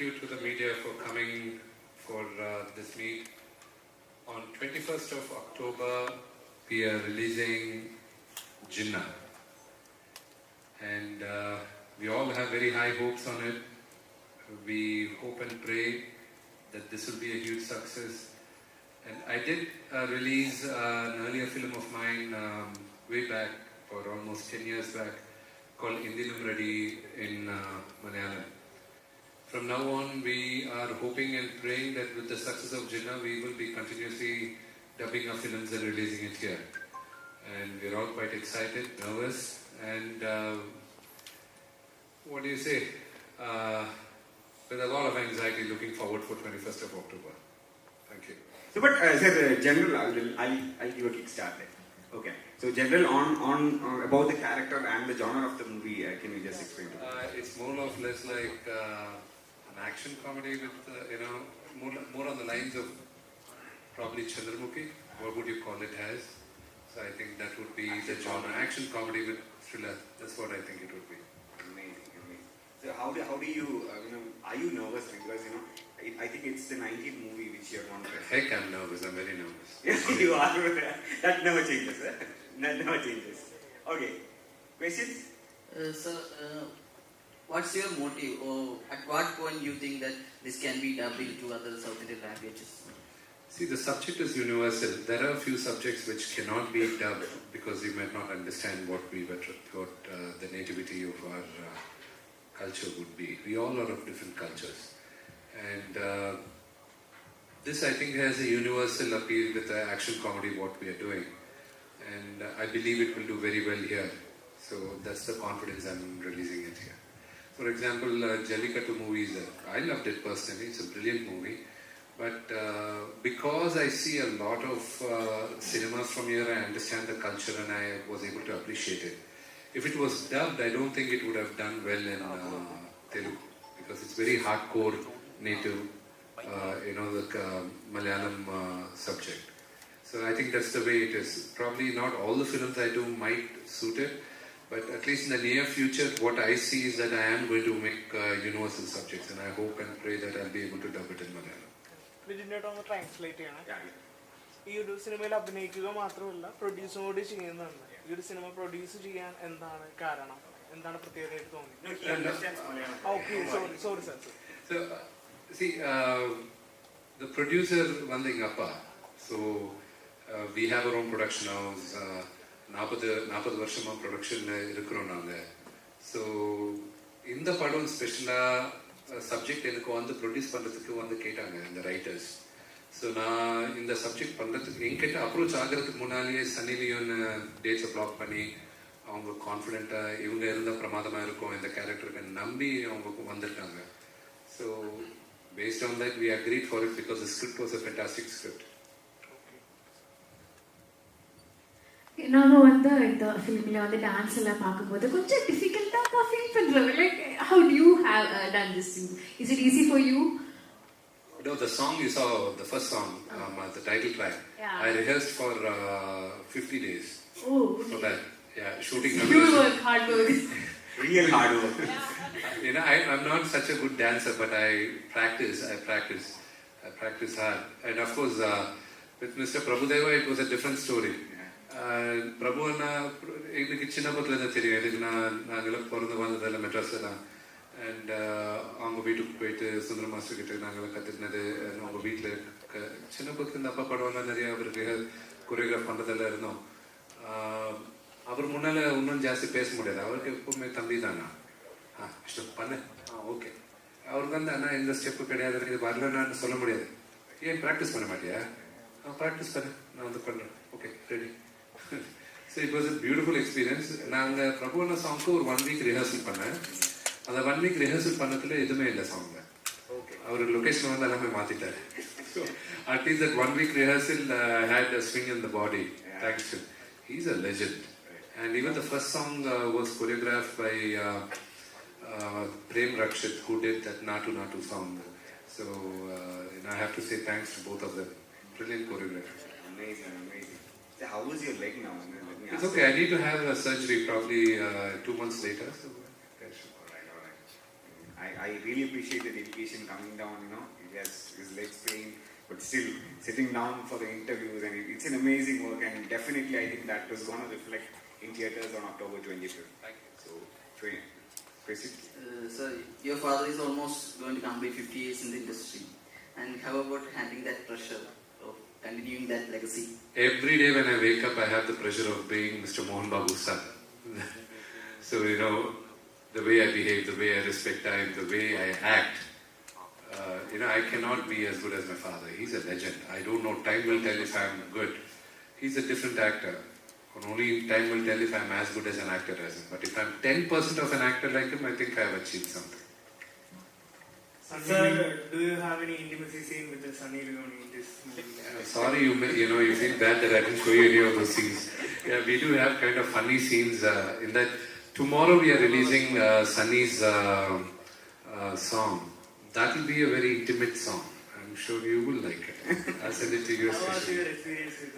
you to the media for coming for this meet. On 21st of October, we are releasing Jinnah. And we all have very high hopes on it. We hope and pray that this will be a huge success. And I did release an earlier film of mine way back, or almost 10 years back, called Indilum Ready in Malayalam. From now on, we are hoping and praying that with the success of Jinnah, we will be continuously dubbing our films and releasing it here. And we're all quite excited, nervous, and what do you say? With a lot of anxiety, looking forward for 21st of October. Thank you. So, but sir, general, I'll give a kickstart there. Okay. So, general on about the character and the genre of the movie, can you just explain to me? It's more or less like an action comedy with more on the lines of probably Chandramukhi. What would you call it as? So I think that would be the genre. Action comedy with thriller. That's what I think it would be. Amazing. So how do you are you nervous because I think it's the 19th movie which you have gone through. Heck, I'm nervous. I'm very nervous. Yes, you are. That never changes. That never changes. Okay. Questions? Sir, what's your motive, or at what point you think that this can be dubbed into other South Indian languages? See, the subject is universal. There are a few subjects which cannot be dubbed because you might not understand what the nativity of our culture would be. We all are of different cultures. And this, I think, has a universal appeal with the action comedy, what we are doing. And I believe it will do very well here. So that's the confidence I'm releasing it here. For example, Jallikattu movies, I loved it personally. It's a brilliant movie. But because I see a lot of cinemas from here, I understand the culture and I was able to appreciate it. If it was dubbed, I don't think it would have done well in Telugu, because it's very hardcore native, the Malayalam subject. So I think that's the way it is. Probably not all the films I do might suit it, but at least in the near future, what I see is that I am going to make universal subjects, and I hope and pray that I'll be able to dub it in Malayalam. ഒന്ന് translate ചെയ്യണം. ഈ ഒരു സിനിമയിൽ അഭിനയിക്കുക മാത്രമല്ല പ്രൊഡ്യൂസും കൂടി ചെയ്യുന്നുണ്ട്. ഈ ഒരു സിനിമ പ്രൊഡ്യൂസ് ചെയ്യാൻ എന്താണ് കാരണം, എന്താണ് പ്രത്യേകതയായിട്ട് തോന്നി? Okay, sorry sir. So, see, the producer Vandingappa, so we have our own production house, 40 வருஷமா ப்ரொடக்ஷன்ல இருக்கிறோம் நாங்க. ஸோ இந்த படம் ஸ்பெஷலாக சப்ஜெக்ட் எனக்கு வந்து ப்ரொடியூஸ் பண்ணுறதுக்கு வந்து கேட்டாங்க இந்த ரைட்டர்ஸ். ஸோ நான் இந்த சப்ஜெக்ட் பண்ணுறதுக்கு என்கிட்ட அப்ரோச் ஆகிறதுக்கு முன்னாலேயே சன்னி லியோன் டேட்ஸை பிளாக் பண்ணி அவங்க கான்ஃபிடென்ட்டாக இவங்க இருந்தால் பிரமாதமாக இருக்கும் இந்த கேரக்டருக்கு நம்பி அவங்க வந்திருக்காங்க. So based on that we agreed for it because the script was a fantastic script. நாம வந்து இந்த ஃபிலிம்ல வந்து டான்ஸ் எல்லாம் பார்க்கும்போது கொஞ்சம் டிஃபிகல்ட்டா ஃபீல் பண்றோம். Like how do you have done this thing? Is it easy for you? No, the song you saw, the first song, the title track, yeah. I rehearsed for 50 days. Oh, okay. For that, yeah, shooting. Hard work. Real hard work. I'm not such a good dancer, but I practice hard. And of course, with Mr. Prabhudeva, it was a different story. Prabhu Anna, எனக்கு சின்ன பக்கத்துல தான் தெரியும். எனக்கு நாங்களாம் பிறந்து வந்ததெல்லாம் மெட்ராஸ்ல தான். அண்ட் அவங்க வீட்டுக்கு போயிட்டு சுந்தர மாஸ்டர் கிட்ட நாங்களாம் கற்றுக்கினது. அவங்க வீட்டில் சின்ன பக்கத்துல இந்த அப்பா படம்லாம் நிறைய அவருக்கு கொரியோகிராஃப் பண்ணுறதெல்லாம் இருந்தோம். அவர் முன்னால் இன்னும் ஜாஸ்தி பேச முடியாது. அவருக்கு எப்பவுமே தம்பி தானா, இஷ்டம் பண்ணு, ஓகே. அவருக்கு வந்து அண்ணா இந்த ஸ்டெப்பு கிடையாது, இது வரலன்னு சொல்ல முடியாது. ஏன் ப்ராக்டிஸ் பண்ண மாட்டியா? ப்ராக்டிஸ் பண்ணு, நான் வந்து பண்ணுறேன், okay ready. So it was a beautiful experience. நாங்கள் பிரபுவன சாங்க்கு ஒரு 1 வீக் ரிஹர்சல் பண்ணேன். அந்த 1 வீக் ரிஹர்சல் பண்ணதுல எதுவுமே இல்லை சாங்ல. அவர் லொக்கேஷன் வந்து எல்லாமே மாற்றிட்டார். So at least that 1 week rehearsal had a swing in the body. Thanks to him. He's a legend. And even the first song was choreographed by Prem Rakshit, who did that Natu Natu song. So I have to say thanks to both of them. Brilliant choreography. Amazing. So how was your leg now? It's okay. I need to have a surgery probably 2 months later. So, all right. I really appreciate the dedication coming down, you know, he has his legs praying, but still sitting down for the interviews, and it's an amazing work, and definitely I think that was going to reflect in theatres on October 25th. So, Chris, So your father is almost going to complete 50 years in the industry, and how about handling that pressure of continuing that legacy? Every day when I wake up, I have the pressure of being Mr. Mohan Babu's son. So, you know, the way I behave, the way I respect time, the way I act, you know, I cannot be as good as my father. He's a legend. I don't know, time will tell if I'm good. He's a different actor. And only time will tell if I'm as good as an actor as him. But if I'm 10% of an actor like him, I think I have achieved something. Sir, do you have any intimacy scene with the Sunny Leone in this movie? Sorry, you feel bad that I didn't show you any of those scenes. Yeah, we do have kind of funny scenes in that. Tomorrow we are releasing Sunny's song. That will be a very intimate song. I'm sure you will like it. I'll send it to you. How was your experience with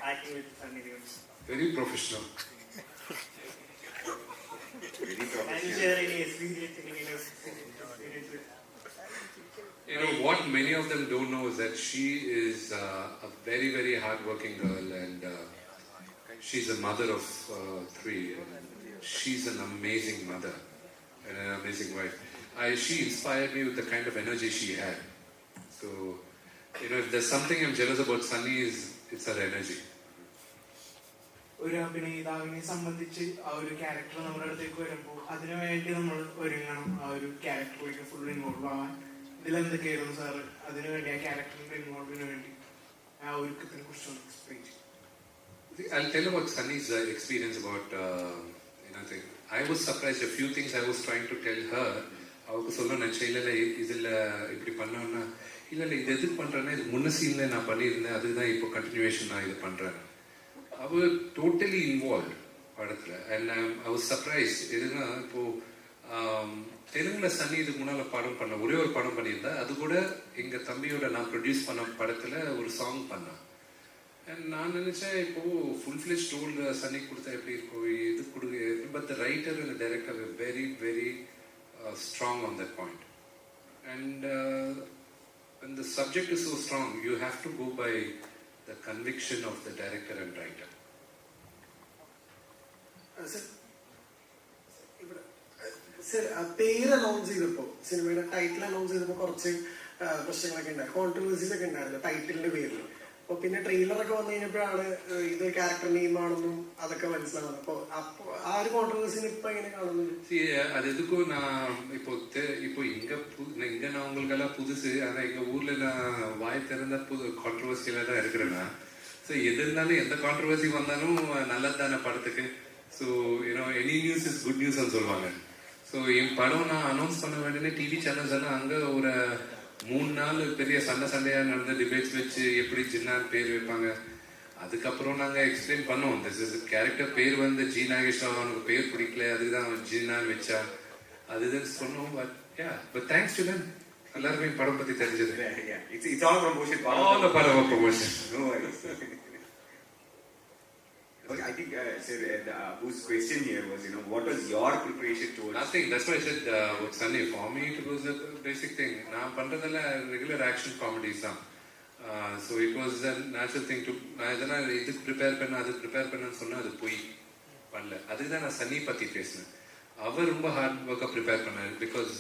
acting with Sunny Leone? Very professional. Can you share any experience with? You know, what many of them don't know is that she is a very, very hard-working girl, and she's a mother of 3. And she's an amazing mother and an amazing wife. She inspired me with the kind of energy she had. So, you know, if there's something I'm jealous about Sunny, it's her energy. ഒരു അഭിനേതാവിനെ സംബന്ധിച്ച് ആ ഒരു character നമ്മുടെ അടുത്തേക്ക് വരുമ്പോൾ അതിനു വേണ്ടി നമ്മൾ ഒരുങ്ങണം, ആ ഒരു ക്യാരക്ടറിലേക്ക് ഫുൾ ഇൻവോൾവ് ആവാൻ. ഇതിലെന്തൊക്കെയായിരുന്നു സാർ അതിനുവേണ്ടി ആ ക്യാരക്ടറിന്റെ ഇൻവോൾവിന് വേണ്ടി ആ ഒരുക്കത്തിനെ കുറിച്ചൊന്ന് എക്സ്പ്ലെയിൻ ചെയ്യും? I'll tell about Sunny's experience about, I was surprised a few things I was trying to tell her. அவருக்கு சொல்ல நினச்சேன், இல்லை இதில் இப்படி பண்ணோன்னா, இல்லை இது எது பண்ணுறேன்னா, இது முன்ன சீனில் நான் பண்ணியிருந்தேன், அதுதான் இப்போ கண்டினியூவேஷன் நான் இது பண்ணுறேன். அவர் டோட்டலி இன்வால்வ் படத்தில். And I was surprise. எதுனா இப்போது தெலுங்குல சன்னி இதுக்கு முன்னால் படம் பண்ண ஒரே ஒரு படம் பண்ணியிருந்தேன். அது கூட எங்கள் தம்பியோட நான் ப்ரொடியூஸ் பண்ண படத்தில் ஒரு சாங் பண்ணேன். அண்ட் நான் நினச்சேன், இப்போது ஃபுல் ஃப்ளெஜ் ரோல் சன்னி கொடுத்தா எப்படி இருக்கும், இது கொடுங்க. But the writer and director very very strong on that point. And when the subject is so strong, you have to go by the conviction of the director and writer. Sir, പേര് announce ചെയ്തപ്പോൾ, സിനിമയുടെ title announce ചെയ്തപ്പോൾ കുറച്ച് പ്രശ്നങ്ങളൊക്കെ ഉണ്ടായി, controversies ഒക്കെ ഉണ്ടായിരുന്നു ടൈറ്റിലിന്റെ പേരിൽ. അപ്പൊ പിന്നെ ട്രെയിലറൊക്കെ വന്നു കഴിഞ്ഞപ്പോഴാണ് ഇത് ക്യാരക്ടർ നെയിമാണെന്നും അതൊക്കെ മനസ്സിലാവുന്നത്. അപ്പൊ ആ ഒരു കോൺട്രവേഴ്സിന് ഇപ്പൊ എങ്ങനെ കാണുന്നത്? அது எதுக்கும் நான் இப்போ இங்க நான் உங்களுக்கெல்லாம் புதுசு. ஆனா எங்க ஊர்ல நான் வாய் திறந்த கான்ட்ரவர்சியில தான் இருக்கிறேன்னா. ஸோ எது இருந்தாலும் எந்த கான்ட்ரவர்சி வந்தாலும் நல்லது தானே படத்துக்கு. So you know any news is good நியூஸ்ன்னு சொல்லுவாங்க. ஸோ என் படம் நான் அனௌன்ஸ் பண்ண வேண்டிய டிவி சேனல்ஸ் எல்லாம் அங்கே ஒரு 3 நாள் பெரிய சண்டையாக நடந்த டிபேட்ஸ் வச்சு எப்படி ஜின்னான்னு பேர் வைப்பாங்க. அதுக்கப்புறம் நாங்கள் எக்ஸ்பிளைன் பண்ணோம், திஸ் கேரக்டர் பேர் வந்து ஜி நாகேஸ்வரன், அவனுக்கு பேர் பிடிக்கல, அதுக்கு தான் ஜின்னான்னு வச்சா அதுதான் சொன்னோம். பட் தேங்க்ஸ் டு தம், எல்லாருமே படம் பற்றி தெரிஞ்சது. It's all promotion. All a part of a promotion. No worries. Okay, I think whose question here was, what was your preparation towards? Nothing. That's why I said with Sunny. For me, it was a basic thing. நான் பண்றதுல regular action comedies தான். So it was a natural thing to. நான் இதெல்லாம் இதுக்கு prepare பண்ணேன்னு சொன்னா அது போய் பண்ணல. அதுக்கு தான் நான் சன்னி பத்தி பேசினேன். அவர் ரொம்ப ஹார்ட் ஒர்க்கா ப்ரிப்பேர் பண்ணாரு. பிகாஸ்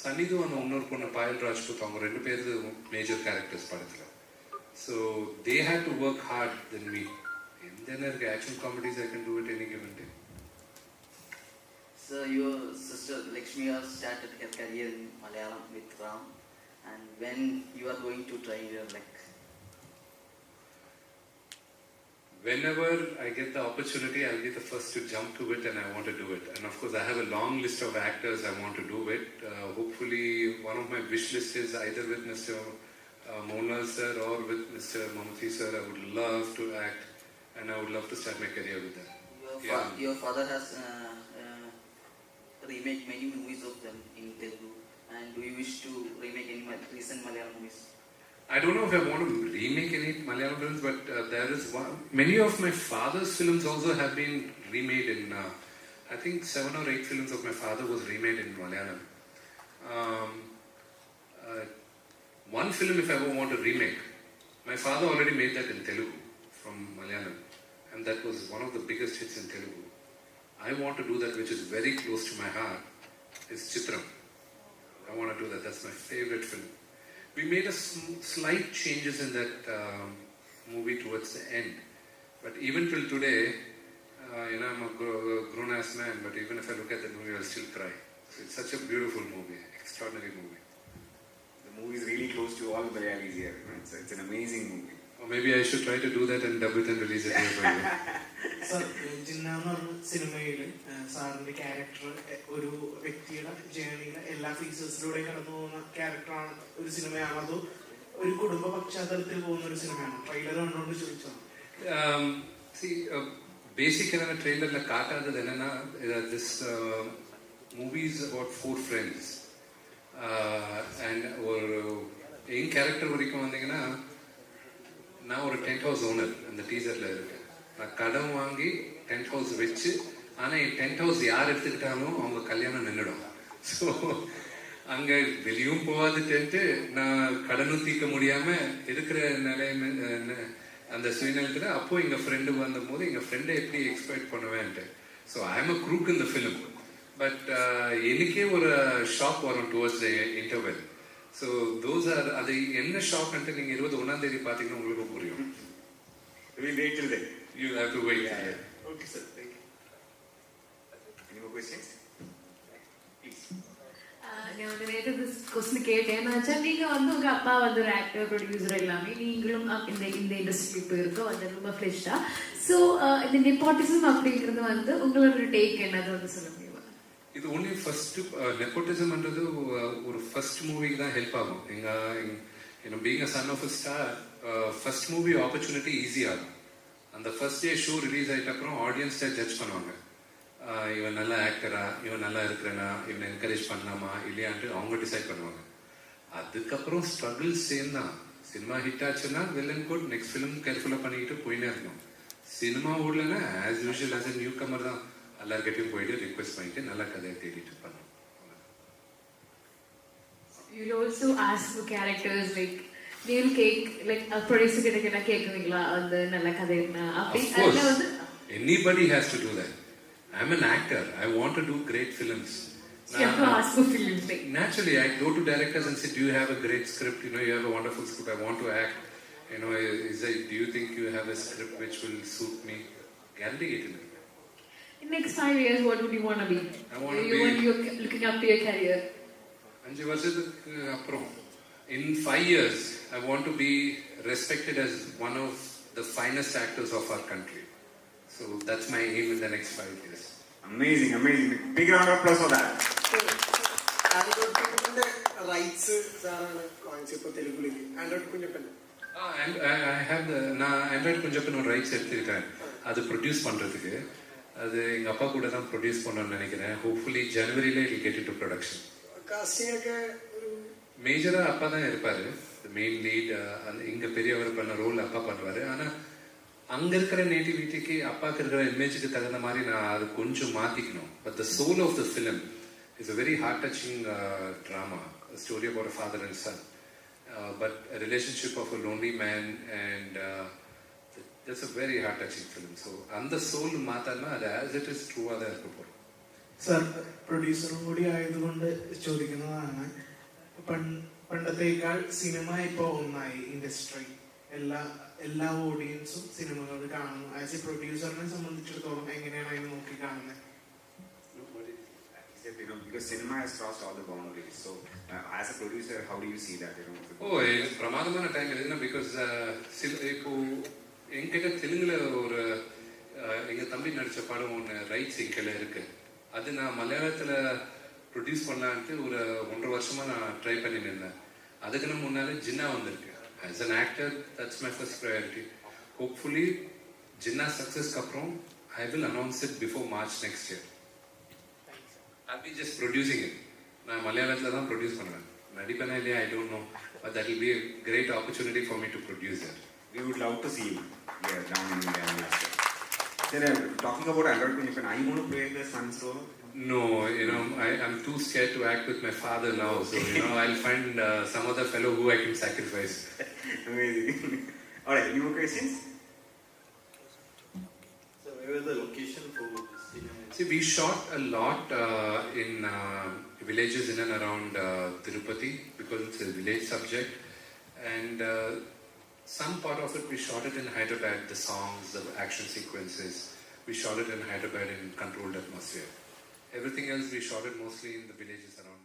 சன்னிதும் அந்த இன்னொரு பொண்ணு பாயல் ராஜ்புத், அவங்க 2 பேரு மேஜர் கேரக்டர்ஸ் படத்துல. So they had to work hard than me. And then there are action comedies I can do at any given day. So your sister Lakshmi has started her career in Malayalam with Ram, and when you are going to try your luck? Whenever I get the opportunity, I'll be the first to jump to it, and I want to do it. And of course, I have a long list of actors I want to do it. Hopefully, one of my wish lists is either with Mr. Monal sir or with Mr. Mammootty sir. I would love to act, and I would love to start my career with them. Your father has remade many movies of them in Telugu, and do you wish to remake any recent Malayalam movies? I don't know if I want to remake any Malayalam films, but there is one. Many of my father's films also have been remade in. I think 7 or 8 films of my father was remade in Malayalam. Um, one film, if I ever want to remake, my father already made that in Telugu from Malayalam, and that was one of the biggest hits in Telugu. I want to do that, which is very close to my heart, is Chitram. I want to do that. That's my favorite film. We made a slight changes in that movie towards the end, but even till today, I'm a grown-ass man, but even if I look at the movie, I'll still cry. So it's such a beautiful movie, extraordinary movie. The movie is really close to all Malayalis here. It's an amazing movie. Or maybe I should try to do that and dub it and release it here for you. Sir Jinnah എന്ന് പറഞ്ഞ സിനിമയിൽ സാറിന്റെ character ഒരു വ്യക്തിയുടെ ജേണിയിലെ എല്ലാ ഫീച്ചേഴ്സിലൂടെയും കടന്നു പോകുന്ന ക്യാരക്ടറാണ് ഒരു സിനിമയാണോ അതോ ഒരു കുടുംബ പശ്ചാത്തലത്തിൽ പോകുന്ന ഒരു സിനിമയാണോ? ട്രെയിലർ കണ്ടുകൊണ്ട് ചോദിച്ചതാണ്. Basic trailer la kaatadhu enna this movie is about 4 friends and or in character varaikum vandinga na or tent house owner and the teaser la irukku na kadam vaangi tent house vechu ana in tent house yaar eduthukitaano avanga kalyanam nillidum so அங்கே வெளியும் போகாது tent நான் கடனும் தீர்க்க முடியாமல் இருக்கிற நிலைமை அந்த சுயநலத்தில் அப்போது எங்கள் ஃப்ரெண்டு வந்தபோது எங்கள் ஃப்ரெண்டை எப்படி எக்ஸ்பெக்ட் பண்ணுவேன்ட்டு so I am a crook in the film but எனக்கே ஒரு ஷாக் வரும் towards the interval so those are அது என்ன ஷாக்ன்ட்டு நீங்கள் 21 பார்த்தீங்கன்னா உங்களுக்கு புரியும். You have to wait. Okay, sir. Thank you. Any more questions? Please. நான் நேற்று கொஸ்டின் கேட்டேன்னு வச்சா நீங்க வந்து உங்க அப்பா வந்து ஒரு ஆக்டர் ப்ரொடியூசர் எல்லாமே நீங்களும் இந்த இண்டஸ்ட்ரி போயிருக்கோம் அது ரொம்ப ஃப்ரெஷ்ஷா ஸோ இந்த நெப்போட்டிசம் அப்படிங்கிறது வந்து உங்களோட டேக் என்னது வந்து சொல்ல முடியுமா? இது ஒன்லி ஃபர்ஸ்ட் நெப்போட்டிசம்ன்றது ஒரு ஃபர்ஸ்ட் மூவிக்கு தான் ஹெல்ப் ஆகும். எங்கள் being a son of a star first movie opportunity ஈஸியாகும். அந்த ஃபர்ஸ்ட் டே ஷோ ரிலீஸ் ஆகிட்ட அப்புறம் ஆடியன்ஸ்ட ஜட்ஜ் பண்ணுவாங்க. இவன் நல்ல ஆக்டரா, இவன் நல்லா இருக்கிறனா, இவனை என்கரேஜ் பண்ணலாமா இல்லையான்ட்டு அவங்க டிசைட் பண்ணுவாங்க. அதுக்கப்புறம் ஸ்ட்ரகிள் சேம் தான். சினிமா ஹிட் ஆச்சுன்னா well and good, next film கேர்ஃபுல்லாக பண்ணிக்கிட்டு போயினே இருக்கணும். சினிமா ஓடலன்னா as usual as a newcomer தான் எல்லாருக்கிட்டையும் போயிட்டு ரிக்வெஸ்ட் பண்ணிட்டு நல்ல கதையை தேடிட்டு பண்ணணும். You also ask for characters like they'll cake like a producer கிட்ட கேட்டா கேக்குவீங்களா அந்த நல்ல கதை என்ன அப்படி அதுல வந்து anybody has to do that. I'm an actor. I want to do great films. You have to ask for films like naturally I go to directors and say, do you have a great script? You have a wonderful script. I want to act. Do you think you have a script which will suit me? Guarantee it. in next 5 years what would you want to be? I want to be you're looking up to your career. 5 வருஷத்துக்கு அப்புறம் in 5 years I want to be respected as one of the finest actors of our country. So that's my aim in the next 5 years. Amazing. Big round of applause for that. Android Kunjappante rights സാറാണ് വാങ്ങിച്ചപ്പോൾ തെലുഗുലേക്ക് Android Kunjappante. I have நான் Android Kunjappante rights எடுத்துக்கிட்டேன் அது produce பண்ணுறதுக்கு. அது எங்கள் அப்பா கூட தான் ப்ரொடியூஸ் பண்ணணும்னு நினைக்கிறேன். ஹோப்ஃபுல்லி ஜனவரியில it get into production. Casting ഒക്കെ ஒரு மேஜராக அப்பா தான் இருப்பார். மெயின் லீட் இங்கே பெரியவர் பண்ண ரோல் அப்பா பண்ணுவார். ஆனால் அங்கே இருக்கிற நேட்டிவிட்டிக்கு அப்பாவுக்கு இருக்கிற இமேஜுக்கு தகுந்த மாதிரி நான் அது கொஞ்சம் மாற்றிக்கணும். But the soul of the film is a very heart touching drama, story about a father and son, but a relationship of a lonely man and that's a very heart touching film. So அந்த soul மாற்றனா அது as it is true தான் இருக்க போகிறோம். Sir പ്രൊഡ്യൂസറും കൂടി ആയതുകൊണ്ട് ചോദിക്കുന്നതാണ്, പണ്ടത്തേക്കാൾ cinema ഇപ്പോൾ ഒന്നായി ഇൻഡസ്ട്രി, എല്ലാ ഓഡിയൻസും സിനിമകൾ കാണുന്നു. ആസ് എ പ്രൊഡ്യൂസറിനെ സംബന്ധിച്ചിടത്തോളം എങ്ങനെയാണ് അതിനെ നോക്കി കാണുന്നത്? Because cinema has crossed all the boundaries. So, as a producer, how do you see that? it's பிரமாதமான டைம் இருக்குன்னா பிகாஸ் இப்போ என்கிட்ட தெலுங்குல ஒரு எங்கள் தம்பி நடித்த படம் ஒன்று ரைட்ஸ் என்கிட்ட இருக்கு. அது நான் மலையாளத்தில் ப்ரொடியூஸ் பண்ணலான்ட்டு ஒரு 1.5 வருஷமாக நான் ட்ரை பண்ணிட்டு இருந்தேன். அதுக்கு நான் முன்னாலே ஜின்னா வந்திருக்கு. As an actor that's my first priority. Hopefully Ginna சக்ஸஸ்க்கு அப்புறம் I will announce it before March next year. I'll be just producing it. நான் மலையாளத்தில் தான் ப்ரொடியூஸ் பண்ணுவேன். நடிப்பேனா இல்லையா I don't know, but that will be a great opportunity for me to produce it. We would love to see you here down in India. Sir, talking about Android Kunjapan, are you going to play the son's role? No, I'm too scared to act with my father now, so I'll find some other fellow who I can sacrifice. Amazing. Alright, any more questions? So where was the location for this cinema? See, we shot a lot in villages in and around Tirupati because it's a village subject, and some part of it we shot it in Hyderabad, the songs, the action sequences. We shot it in Hyderabad in controlled atmosphere. Everything else we shot it mostly in the villages around.